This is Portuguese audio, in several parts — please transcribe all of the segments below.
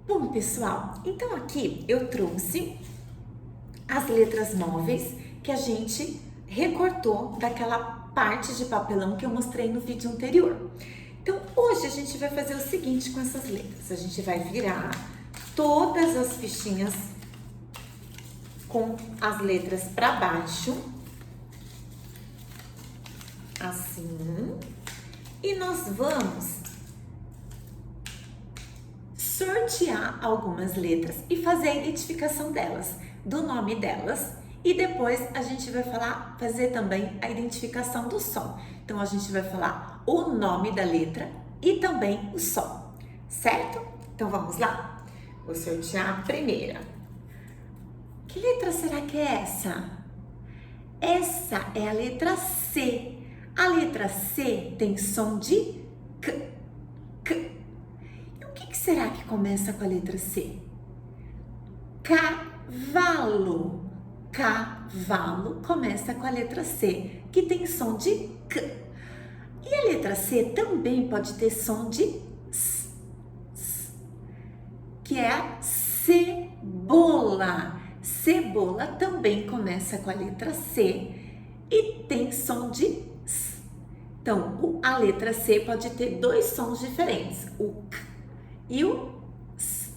Bom, pessoal, então aqui eu trouxe as letras móveis que a gente recortou daquela parte de papelão que eu mostrei no vídeo anterior. Então, hoje a gente vai fazer o seguinte com essas letras. A gente vai virar todas as fichinhas com as letras para baixo, assim, e nós vamos sortear algumas letras e fazer a identificação delas, do nome delas, e depois a gente vai fazer também a identificação do som. Então a gente vai falar o nome da letra e também o som, certo? Então vamos lá? Vou sortear a primeira. Que letra será que é essa? Essa é a letra C. A letra C tem som de K, K. E o que será que começa com a letra C? Cavalo. Cavalo começa com a letra C, que tem som de K. E a letra C também pode ter som de S, S, que é a cebola. Cebola também começa com a letra C e tem som de S. Então, a letra C pode ter dois sons diferentes, o K e o S,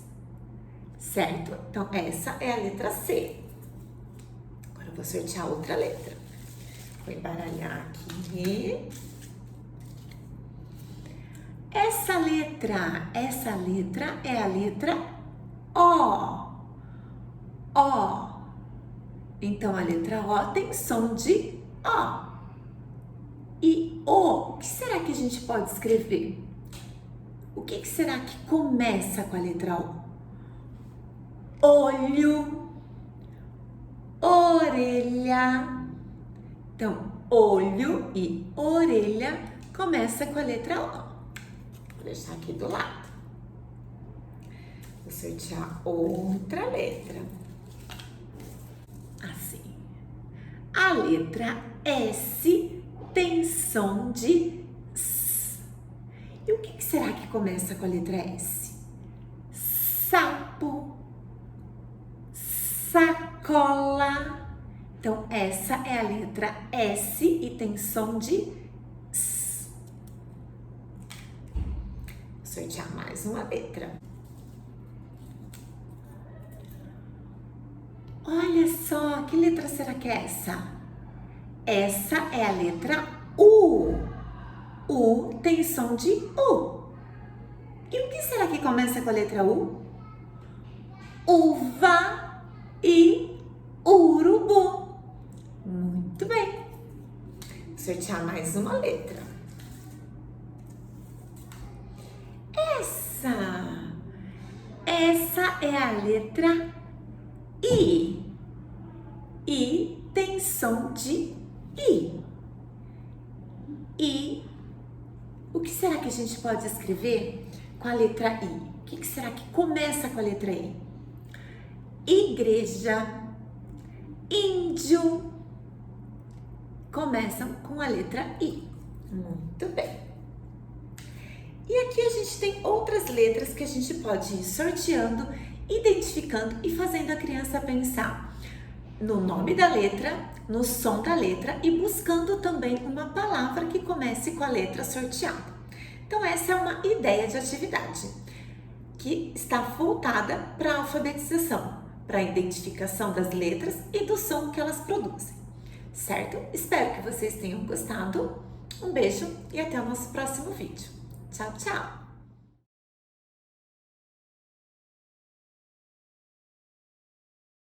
certo? Então, essa é a letra C. Agora eu vou sortear outra letra. Vou embaralhar aqui. Essa letra é a letra O. O. Então, a letra O tem som de O. E o que será que a gente pode escrever? O que será que começa com a letra O? Olho, orelha. Então, olho e orelha começa com a letra O. Vou deixar aqui do lado. Vou sortear outra letra. Assim. A letra S tem som de S. E o que será que começa com a letra S? Sapo, sacola. Então, essa é a letra S e tem som de S. Vou sortear mais uma letra. Olha só, que letra será que é essa? Essa é a letra U. U tem som de U. E o que será que começa com a letra U? Uva e urubu. Muito bem. Vou sortear mais uma letra. Essa é a letra I. I tem som de I. E o que será que a gente pode escrever com a letra I? O que será que começa com a letra I? Igreja, índio, começam com a letra I. Muito bem. E aqui a gente tem outras letras que a gente pode ir sorteando, identificando e fazendo a criança pensar no nome da letra, no som da letra e buscando também uma palavra que comece com a letra sorteada. Então, essa é uma ideia de atividade que está voltada para a alfabetização, para a identificação das letras e do som que elas produzem, certo? Espero que vocês tenham gostado. Um beijo e até o nosso próximo vídeo. Tchau, tchau!